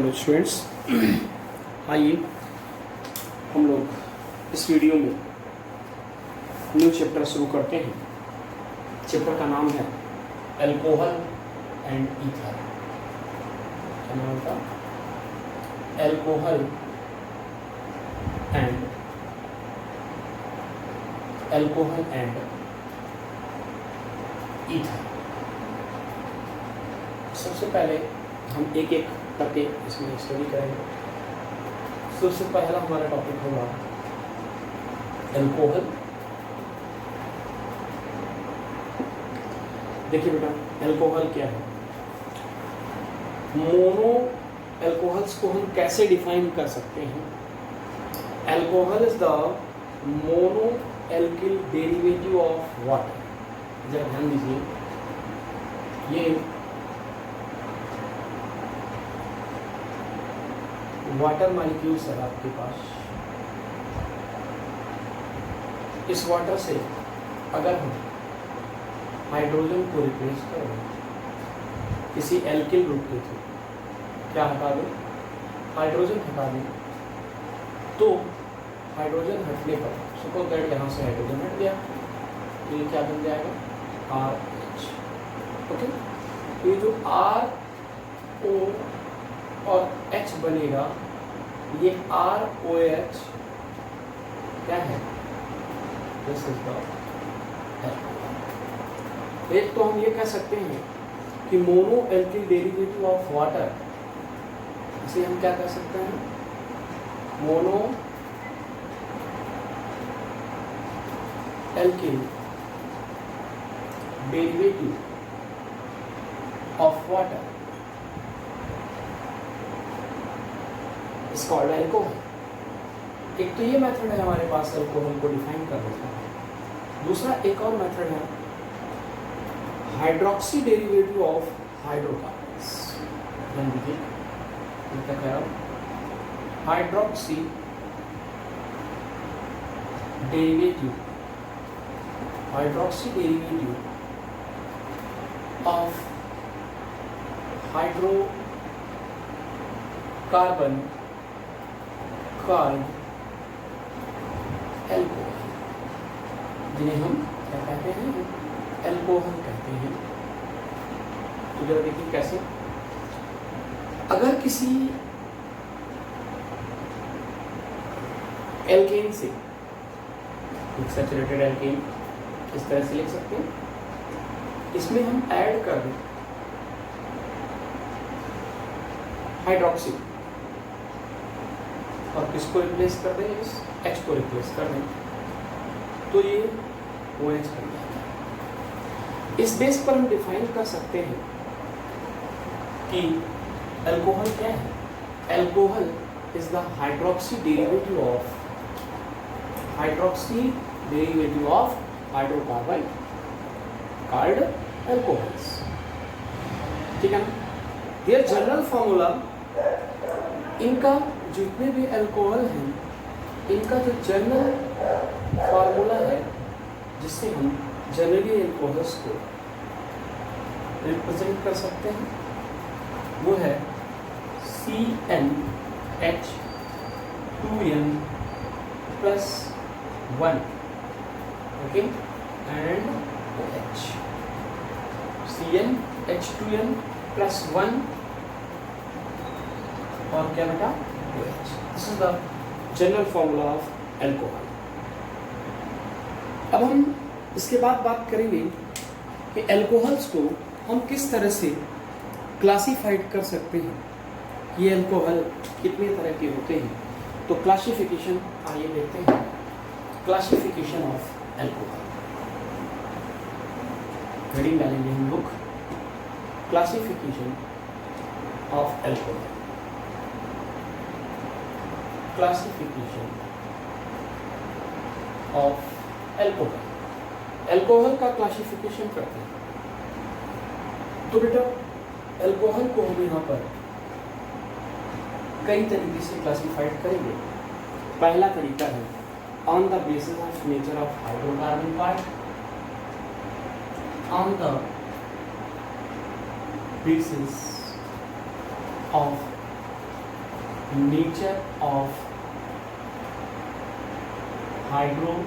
Hello students, आइए हम लोग इस वीडियो में न्यू चैप्टर शुरू करते हैं। चैप्टर का नाम है अल्कोहल एंड ईथर। क्या नाम था? Alcohol and ether. सबसे पहले हम एक एक करके इसमें स्टडी करेंगे। सबसे पहला हमारा टॉपिक होगा अल्कोहल। देखिए बेटा, अल्कोहल क्या है? मोनो अल्कोहल्स को हम कैसे डिफाइन कर सकते हैं? Alcohol is the mono alkyl derivative of water. जरा ध्यान दीजिए, ये वाटर मॉलिक्यूल्स है आपके पास। इस वाटर से अगर हम हाइड्रोजन को रिप्लेस करें किसी एल्किल ग्रुप के थ्रू, क्या हटा दें? हाइड्रोजन हटा दें, तो हाइड्रोजन हटने पर सपोज दैट यहाँ से हाइड्रोजन हट गया, तो ये क्या बन जाएगा? RH। ओके, तो ये जो RO और H बनेगा, ये ROH क्या है? This is the alcohol. एक तो हम ये कह सकते हैं कि mono alkyl derivative of water, इसे हम क्या कह सकते हैं? Mono alkyl derivative of water is called alcohol. एक तो ये मेथड है हमारे पास अल्कोहल को डिफाइन करने का। दूसरा एक और मेथड है हाइड्रोक्सी डेरिवेटिव ऑफ हाइड्रोकार्बन्स। ध्यान दीजिए, मैं क्या कह रहा हूँ? Hydroxy derivative of hydrocarbon called alcohol, जिन्हें हम क्या कहते हैं? अल्कोहल कहते हैं। तो जरा देखिए कैसे। अगर किसी एल्केन से, एक सैचुरेटेड एल्केन इस तरह से लिख सकते हैं, इसमें हम ऐड कर दें हाइड्रोक्सी और किसको रिप्लेस कर दें? इस H को रिप्लेस कर दें, तो ये OH बन जाता है। इस बेस पर हम डिफाइन कर सकते हैं कि अल्कोहल क्या है? Alcohol is the hydroxy derivative of hydrocarbon called alcohols. ठीक है ना? देयर जनरल फॉर्मूला, इनका जितने भी अल्कोहल हैं, इनका जो जनरल फार्मूला है जिससे हम जनरली अल्कोहल्स को रिप्रेजेंट कर सकते हैं, वो है CnH2n+1, okay, and OH। CnH2n+1 और क्या बेटा? OH। This is the general formula of alcohol. अब हम इसके बाद बात करेंगे कि अल्कोहल्स को हम किस तरह से क्लासिफाइड कर सकते हैं, ये अल्कोहल कितने तरह के होते हैं। तो क्लासिफिकेशन आइए देखते हैं। क्लासिफिकेशन ऑफ अल्कोहल, रीडिंग डालेंगे हम लोग। Classification of alcohol, classification of alcohol. Alcohol का क्लासिफिकेशन करते हैं। तो बेटा, अल्कोहल को हम यहाँ पर कई तरीके से क्लासिफाइड करेंगे। पहला तरीका है on the basis of nature of hydrocarbon part, on the basis of nature of hydrocarbon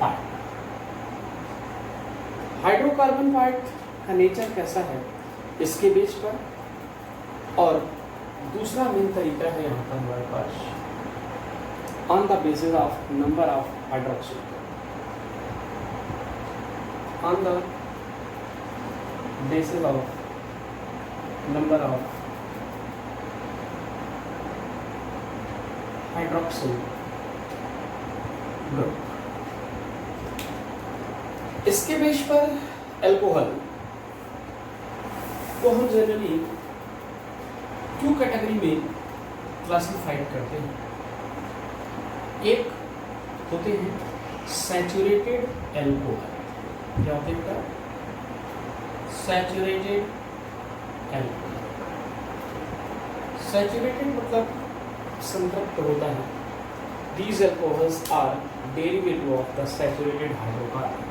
part. Hydrocarbon part का नेचर कैसा है इसके बेस पर, और दूसरा मेन तरीका है यहाँ पर हमारे pass on the basis of number of hydroxyl, on the basis of number of hydroxyl group। इसके बेस पर अल्कोहल को हम जनरली 2 कैटेगरी में क्लासिफाइड करते हैं। एक होते हैं सैचुरेटेड अल्कोहल। क्या होते हैं? Saturated alcohol. सैचुरेटेड मतलब संतृप्त होता है। These alcohols are derivative of the saturated hydrocarbon।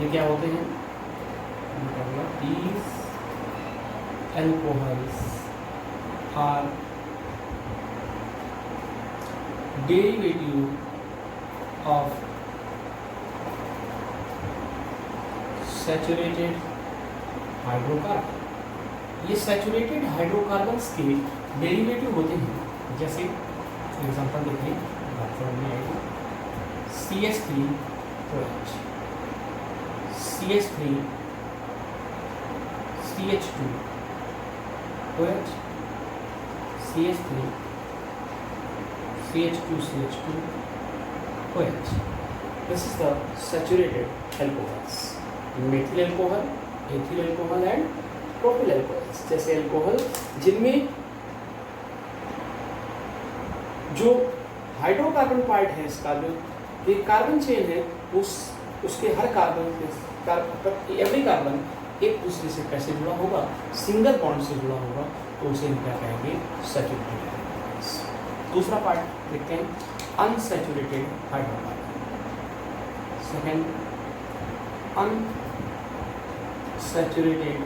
ये क्या होते हैं? These alcohols are derivative of saturated hydrocarbon. ये सैचुरेटेड हाइड्रोकार्बन्स के डेरिवेटिव होते हैं। जैसे एग्जांपल देखिए, CH3OH, CH3 CH2OH, CH3 CH2CH2OH। This is the saturated alcohols। Methyl alcohol, ethyl alcohol and propyl alcohols जैसे अल्कोहल जिनमें जो हाइड्रोकार्बन पार्ट है इसका, जो ये कार्बन चेन है, उसके हर कार्बन एवरी कार्बन एक दूसरे से कैसे जुड़ा होगा? सिंगल बॉन्ड से जुड़ा होगा, तो उसे हम क्या कहेंगे? Saturated hydrocarbons. दूसरा पार्ट देखते हैं, unsaturated hydrocarbon. Second, unsaturated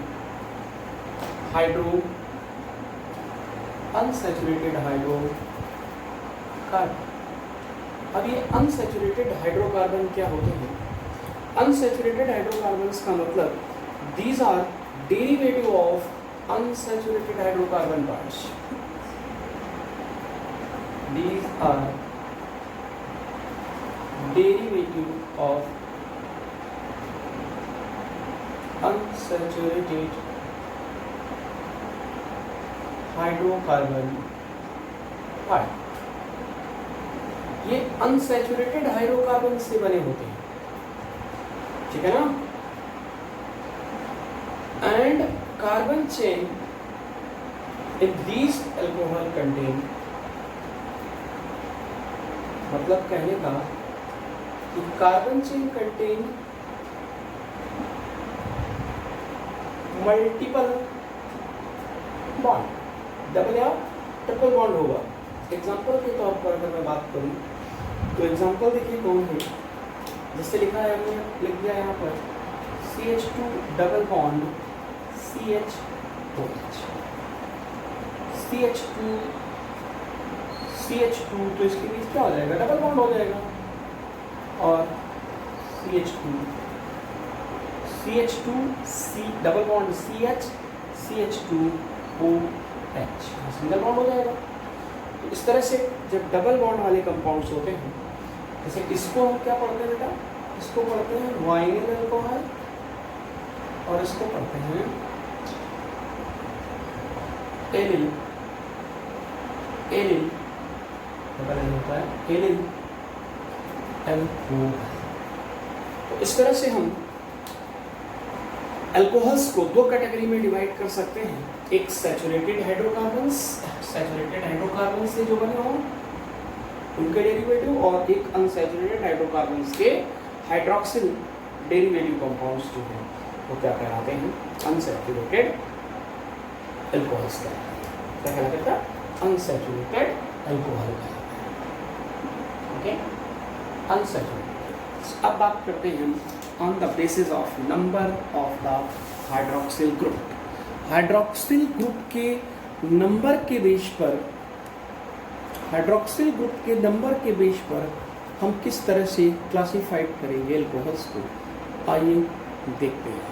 hydrocarbon. अब ये अनसैचुरेटेड हाइड्रोकार्बन क्या होते हैं? अनसैचुरेटेड हाइड्रोकार्बन्स का मतलब these are derivative of unsaturated hydrocarbon parts. These are derivative of unsaturated hydrocarbon part. ये अनसैचुरेटेड हाइड्रोकार्बन से बने होते हैं, ठीक है ना? And carbon chain in these alcohol contain, मतलब कहने का कि carbon chain contain multiple bond, double या ट्रिपल बॉन्ड होगा। एग्जाम्पल के तौर पर अगर मैं बात करूं तो एग्जाम्पल देखिए कौन है, जिससे लिखा है, हमने लिख दिया यहाँ पर CH2 double bond CH2OH, CH2 तो इसके बीच क्या हो जाएगा? डबल बॉन्ड हो जाएगा। और CH2 C double bond CH CH2OH, single bond हो जाएगा। तो इस तरह से जब डबल बॉन्ड वाले कंपाउंड्स होते हैं, जैसे इसको हम क्या पढ़ते हैं बेटा? इसको पढ़ते हैं वाइनिल अल्कोहल, और इसको पढ़ते हैं एलिल होता है एलिल अल्कोहल। तो इस तरह से हम अल्कोहल्स को 2 कैटेगरी में डिवाइड कर सकते हैं। एक सैचुरेटेड हाइड्रोकार्बन्स से जो बने हों उनके डेरिवेटिव, और एक अनसैचुरेटेड हाइड्रोकार्बन्स के हाइड्रोक्सिल डेरिवेटिव कंपाउंड्स जो हैं वो क्या कहलाते हैं? अनसैचुरेटेड अल्कोहल्स कहलाते हैं। क्या कहलाते हैं? अनसैचुरेटेड अल्कोहल कहलाते हैं। Okay, unsaturated. अब बात करते हैं on the basis of number of the hydroxyl group. Hydroxyl group के नंबर के बेस पर, हाइड्रोक्सिल ग्रुप के नंबर के बेस पर हम किस तरह से क्लासिफाइड करेंगे अल्कोहल्स को, आइए देखते हैं।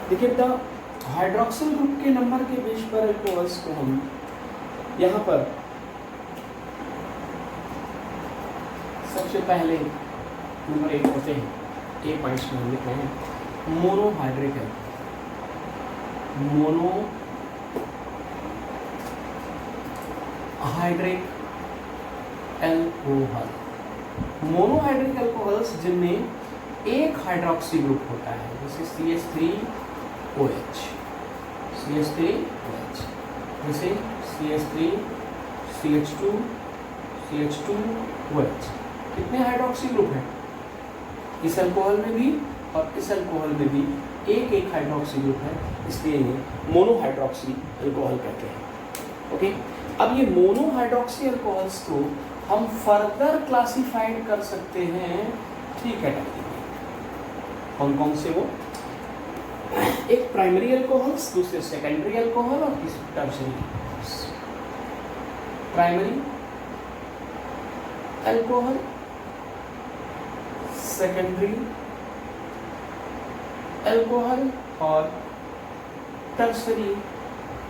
देखिए बेटा, हाइड्रोक्सिल ग्रुप के नंबर के बेस पर अल्कोहल्स को हम यहाँ पर सबसे पहले नंबर 1 होते हैं, ए पॉइंट्स में हम लिख रहे हैं मोनोहाइड्रिक है, मोनोहाइड्रिक एल्कोहल। मोनोहाइड्रिक एल्कोहल्स जिनमें एक हाइड्रोक्सी ग्रुप होता है, जैसे CH3OH, CH3OH, जैसे CH3, CH2, CH2OH। कितने हाइड्रोक्सी ग्रुप हैं इस अल्कोहल में भी और इस अल्कोहल में भी? एक एक हाइड्रोक्सी ग्रुप है, इसलिए ये मोनोहाइड्रोक्सी अल्कोहल कहते हैं। ओके, अब ये मोनोहाइड्रोक्सी अल्कोहल्स को हम फर्दर क्लासिफाइड कर सकते हैं 3 कैटेगरी में। कौन कौन से वो? एक प्राइमरी अल्कोहल्स, दूसरे सेकेंडरी अल्कोहल और तीसरे tertiary alcohols. Primary alcohol, secondary alcohol और टर्शरी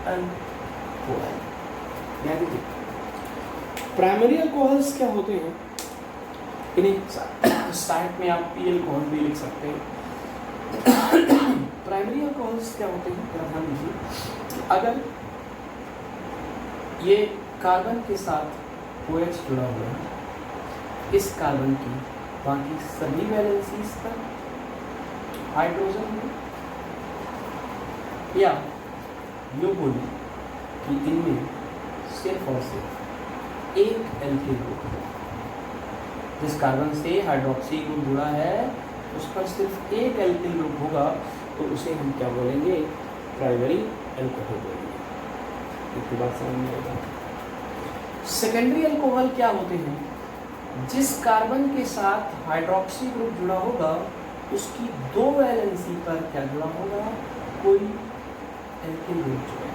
अल्कोहल। प्राइमरी अल्कोहल्स क्या होते हैं? इन्हें साइड में आप पी अल्कोहल भी लिख सकते हैं। प्राइमरी अल्कोहल्स क्या होते हैं? ध्यान दीजिए, अगर ये कार्बन के साथ OH जुड़ा हुआ है, इस कार्बन की बाकी सभी वैलेंसीज पर हाइड्रोजन है, या यूं बोले कि इनमें सिर्फ और सिर्फ एक एल्किल ग्रुप है। जिस कार्बन से हाइड्रोक्सी ग्रुप जुड़ा है उस पर सिर्फ एक एल्किल ग्रुप होगा, तो उसे हम क्या बोलेंगे? प्राइमरी अल्कोहल बोलेंगे। इतनी बात समझ में आएगा। सेकेंडरी अल्कोहल क्या होते हैं? जिस कार्बन के साथ हाइड्रोक्सी ग्रुप जुड़ा होगा उसकी 2 वैलेंसी पर क्या जुड़ा होगा? कोई एल्किल ग्रुप जुड़ा है।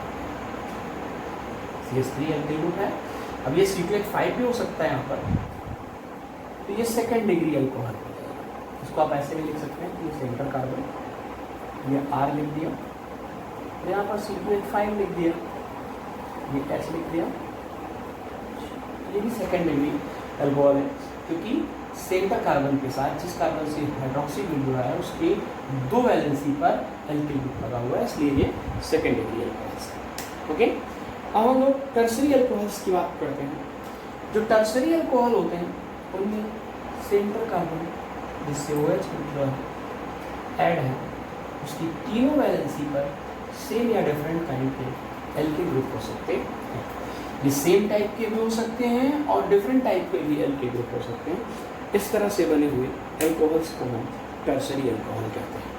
CH3 एल्किल ग्रुप है। अब ये C2H5 भी हो सकता है यहाँ पर, तो ये सेकेंड डिग्री अल्कोहल हो जाएगा। इसको आप ऐसे भी लिख सकते हैं कि ये सेंटर कार्बन, ये R लिख दिया, यहाँ पर C2H5 लिख दिया, ये H लिख दिया, ये भी सेकेंड डिग्री अल्कोहल है, क्योंकि सेंटर कार्बन के साथ जिस कार्बन से हाइड्रोक्सी ग्रुप जुड़ा है उसके 2 वैलेंसी पर एल्किल ग्रुप लगा हुआ है, इसलिए ये सेकेंड डिग्री अल्कोहल्स है। ओके, अब हम लोग टर्शरी अल्कोहल्स की बात करते हैं। जो टर्शरी अल्कोहल होते हैं उनमें सेंटर कार्बन जिससे OH ग्रुप ऐड है उसकी तीनों वैलेंसी पर सेम या डिफरेंट काइंड के एल्किल ग्रुप हो सकते हैं। ये सेम टाइप के भी हो सकते हैं और डिफरेंट टाइप के भी एल्किल ग्रुप हो सकते हैं। इस तरह से बने हुए एल्कोहल्स को हम टर्शरी अल्कोहल कहते हैं।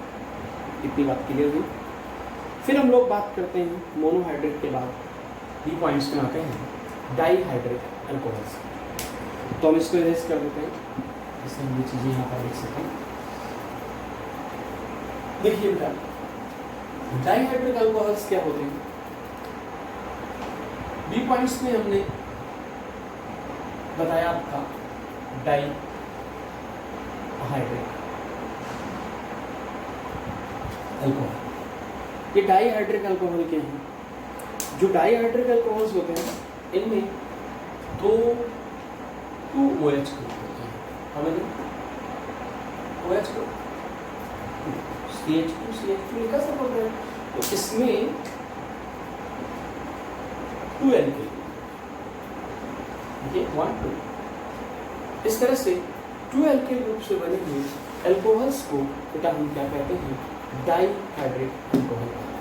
इतनी बात क्लियर हुई। फिर हम लोग बात करते हैं मोनोहाइड्रेट के बाद बी पॉइंट्स में आते हैं डाईहाइड्रेट अल्कोहल्स। तो हम इसको इरेज कर देते हैं, जिससे हम ये चीज़ें यहाँ पर लिख सकें। देखिए बेटा, डाईहाइड्रेट अल्कोहल्स क्या होते हैं? बी पॉइंट्स में हमने बताया आपका डाईहाइड्रेट अल्कोहल। ये डाईहाइड्रिक अल्कोहल क्या है? जो डाईहाइड्रिक अल्कोहल्स होते हैं इनमें 2 OH ग्रुप होते हैं। हमें OH ग्रुप CH2 लिखा सब होता है, तो इसमें 2 एल्किल, ये 1 2। इस तरह से 2 एल्किल ग्रुप से बने हुए अल्कोहल्स को बेटा हम क्या कहते हैं? डाईहाइड्रेट अल्कोहल कहते हैं।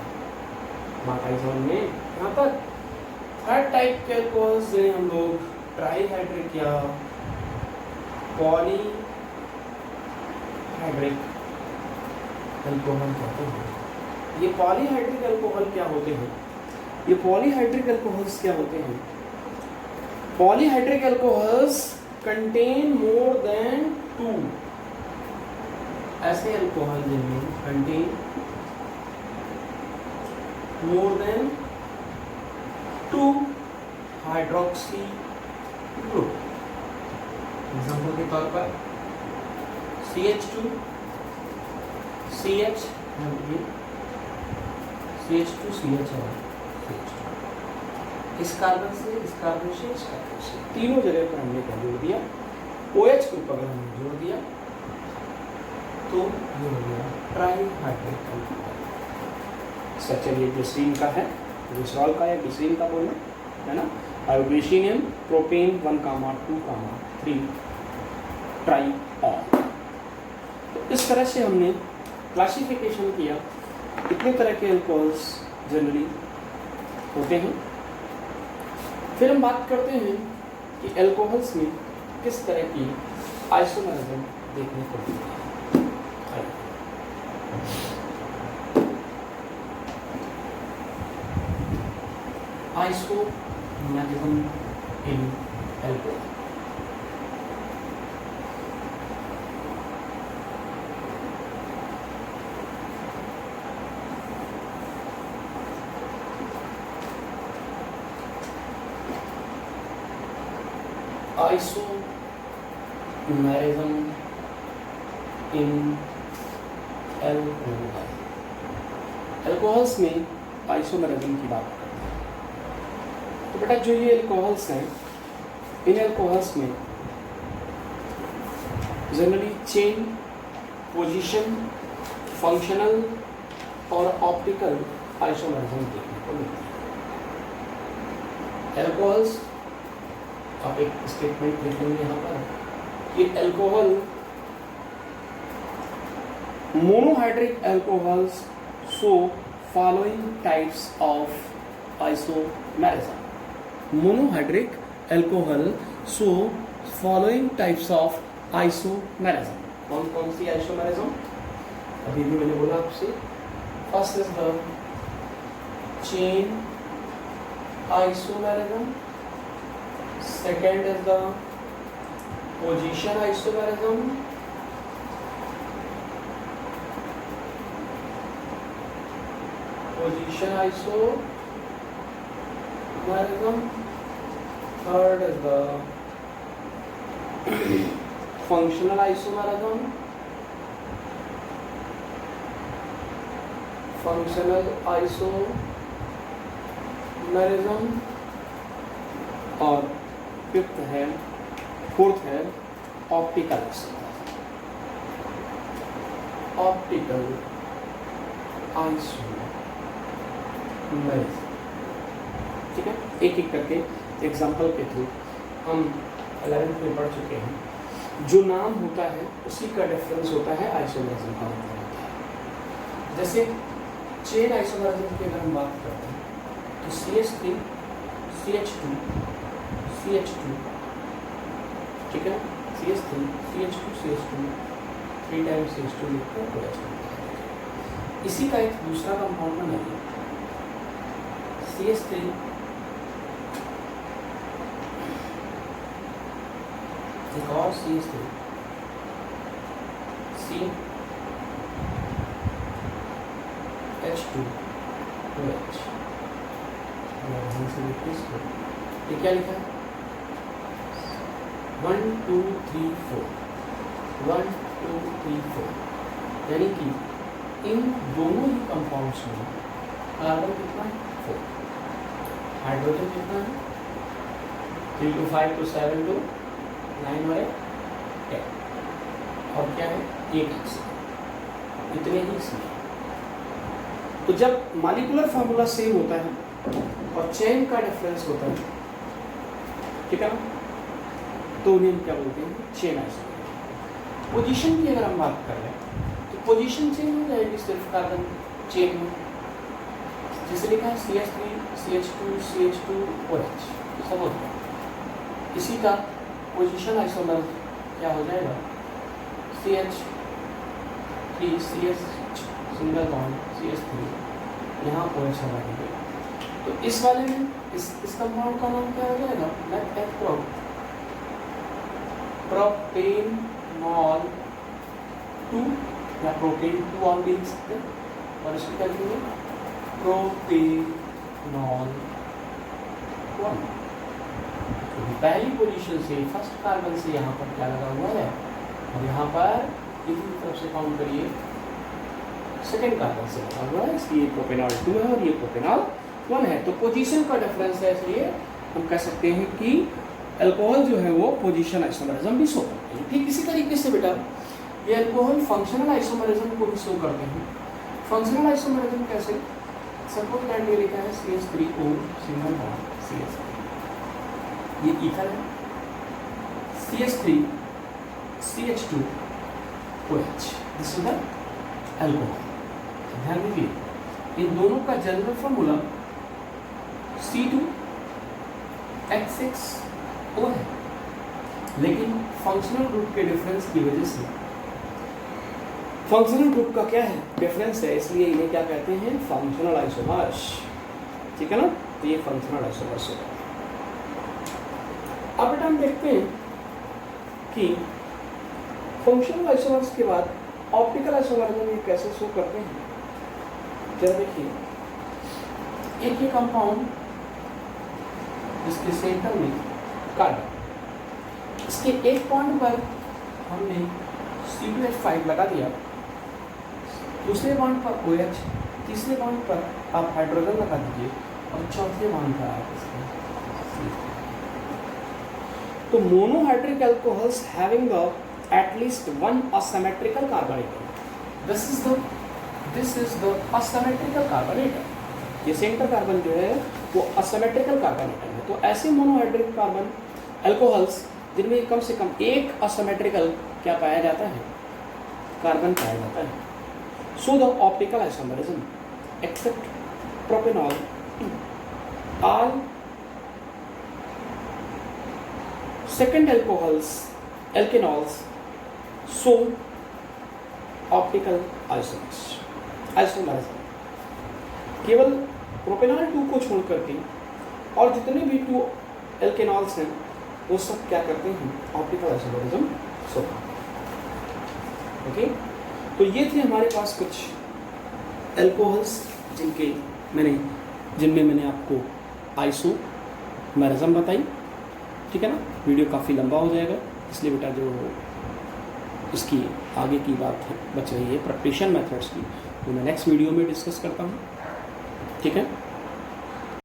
बात आई समझ में? यहाँ पर थर्ड टाइप के अल्कोहल्स जिन्हें हम लोग ट्राईहाइड्रिक या पॉलीहाइड्रिक अल्कोहल कहते हैं। ये पॉलीहाइड्रिक अल्कोहल क्या होते हैं? ये पॉलीहाइड्रिक अल्कोहल्स क्या होते हैं? Polyhydric alcohols contain more than 2 ऐसे अल्कोहल जिनमें contain more than 2 hydroxy group. Example के तौर पर CH2 CH CH2 CH और CH2, इस कार्बन से इस कार्बन से इस कार्बन से तीनों जगह पर हमने क्या जोड़ दिया, OH ग्रुप अगर हमने जोड़ दिया तो ये हो गया ट्राईहाइड्रिक अल्कोहल। इसका चलिए ग्लिसरीन का है, ग्लिसरॉल का या ग्लिसरीन का बोलना है ना, आयोग्लिसिनियम प्रोपेन 1,2,3 ट्राईऑल। तो इस तरह से हमने क्लासिफिकेशन किया कितने तरह के अल्कोहल्स जनरली होते हैं। फिर हम बात करते हैं कि अल्कोहल्स में किस तरह की आइसोमरिज्म देखने को मिलती है। Isomerism in alcohol. Isomerism in alcohol. Alcohols में आइसोमेरिज्म की बात करते हैं। तो बेटा जो ये अल्कोहल्स हैं, इन अल्कोहल्स में जनरली चेन, पोजीशन, फंक्शनल और ऑप्टिकल आइसोमेरिज्म देखने को मिलती है। अल्कोहल्स, आप एक स्टेटमेंट लिखेंगे यहाँ पर कि alcohol monohydric alcohols show following types of isomerism. Monohydric alcohol show following types of isomerism. कौन कौन सी आइसोमेरिज्म? अभी भी मैंने बोला आपसे, first is the chain isomerism, second is the position isomerism, third is the functional isomerism, और fifth है, fourth है ऑप्टिकल आइसोमेरिज्म। ठीक है, एक एक करके एग्जाम्पल के थ्रू हम 11th में पढ़ चुके हैं। जो नाम होता है उसी का डिफरेंस होता है आइसोमेरिज्म का मतलब होता है। जैसे चेन आइसोमेरिज्म की अगर हम बात करते हैं तो CH3 CH2 CH2, ठीक है, CH3 CH2 CH2 3 times CH2 लिखकर OH। इसी का एक दूसरा कंपाउंड बनाइए, CH3 एक और CH3 CH2 OH। ये क्या लिखा है? 1 2 3 4 1 2 3 4, यानी कि इन दोनों ही कंपाउंड्स में कार्बन कितना है? 4, हाइड्रोजन कितना है? 3 to 5 to 7 to 9 और 10, और क्या है? 1 इतने ही इसमें। तो जब मॉलिक्यूलर फार्मूला सेम होता है और चेन का डिफरेंस होता है, ठीक है ना, तो उन्हें क्या बोलते हैं? Chain isomerism. पोजीशन की अगर हम बात कर रहे हैं तो पोजीशन चेंज हो जाएगी सिर्फ कार्बन चेन में, जिसे लिखा है CH3 CH2 CH2 OH, सब हो गया। इसी का पोजीशन आइसोमेरिज्म क्या हो जाएगा? CH3 CH single bond CH3, यहाँ OH हटा देंगे। तो इस वाले में इस कंपाउंड का नाम क्या हो जाएगा? प्रोपेनॉल 2 या प्रोपेन 2 ऑन भी लिख सकते हैं, और इसको क्या लिखेंगे प्रोपेनॉल 1। तो पहली पोजीशन से फर्स्ट कार्बन से यहाँ पर क्या लगा हुआ है, और यहाँ पर इसी तरफ से काउंट करिए सेकेंड कार्बन से लगा हुआ है, इसलिए प्रोपेनॉल 2 है और ये प्रोपेनॉल 1 है। तो पोजीशन का डिफरेंस है, इसलिए हम कह सकते हैं कि अल्कोहल जो है वो पोजीशन आइसोमरिज्म भी शो करते हैं। ठीक इसी तरीके से बेटा ये अल्कोहल फंक्शनल आइसोमरिज्म को भी शो करते हैं। फंक्शनल आइसोमरिज्म कैसे, सपोज दैट ये लिखा है CH3O सिंगल बॉन्ड CH3, ये ईथर है, CH3 CH2OH, this is the alcohol. ध्यान दीजिए इन दोनों का जनरल फॉर्मूला C2H6O है, लेकिन फंक्शनल ग्रुप के डिफरेंस की वजह से फंक्शनल ग्रुप का क्या है डिफरेंस है, इसलिए इन्हें क्या कहते हैं फंक्शनल आइसोमर्स। ठीक है ना, तो ये फंक्शनल आइसोमर्स है। अब बेटा हम देखते हैं कि फंक्शनल आइसोमर्स के बाद ऑप्टिकल आइसोमरिज्म ये कैसे शो करते हैं। जरा देखिए एक ही कंपाउंड जिसके सेंटर में कार्बन, इसके एक पॉइंट पर हमने C2H5 लगा दिया, दूसरे बॉन्ड पर OH, तीसरे बॉन्ड पर आप हाइड्रोजन लगा दीजिए, और चौथे बॉन्ड पर आप इसमें तो monohydric alcohols having at least one asymmetrical carbon atom. This is the asymmetrical carbon atom. ये सेंटर कार्बन जो है वो asymmetrical कार्बन एटम है। तो ऐसे मोनोहाइड्रिक कार्बन अल्कोहल्स जिनमें कम से कम एक asymmetrical क्या पाया जाता है, कार्बन पाया जाता है। So the optical isomerism except propanol 2, all second alkenols show optical isomerism. केवल प्रोपेनॉल 2 को छोड़ करके और जितने भी 2 एल्केनॉल्स हैं वो सब क्या करते हैं ऑप्टिकल आइसोमरिज्म शो करते हैं। ओके, तो ये थे हमारे पास कुछ एल्कोहल्स जिनमें मैंने आपको आइसोमरिज्म बताई। ठीक है ना, वीडियो काफ़ी लंबा हो जाएगा, इसलिए बेटा जो इसकी आगे की बात है बच रही है प्रिपरेशन मेथड्स की, तो मैं नेक्स्ट वीडियो में डिस्कस करता हूँ। ठीक है।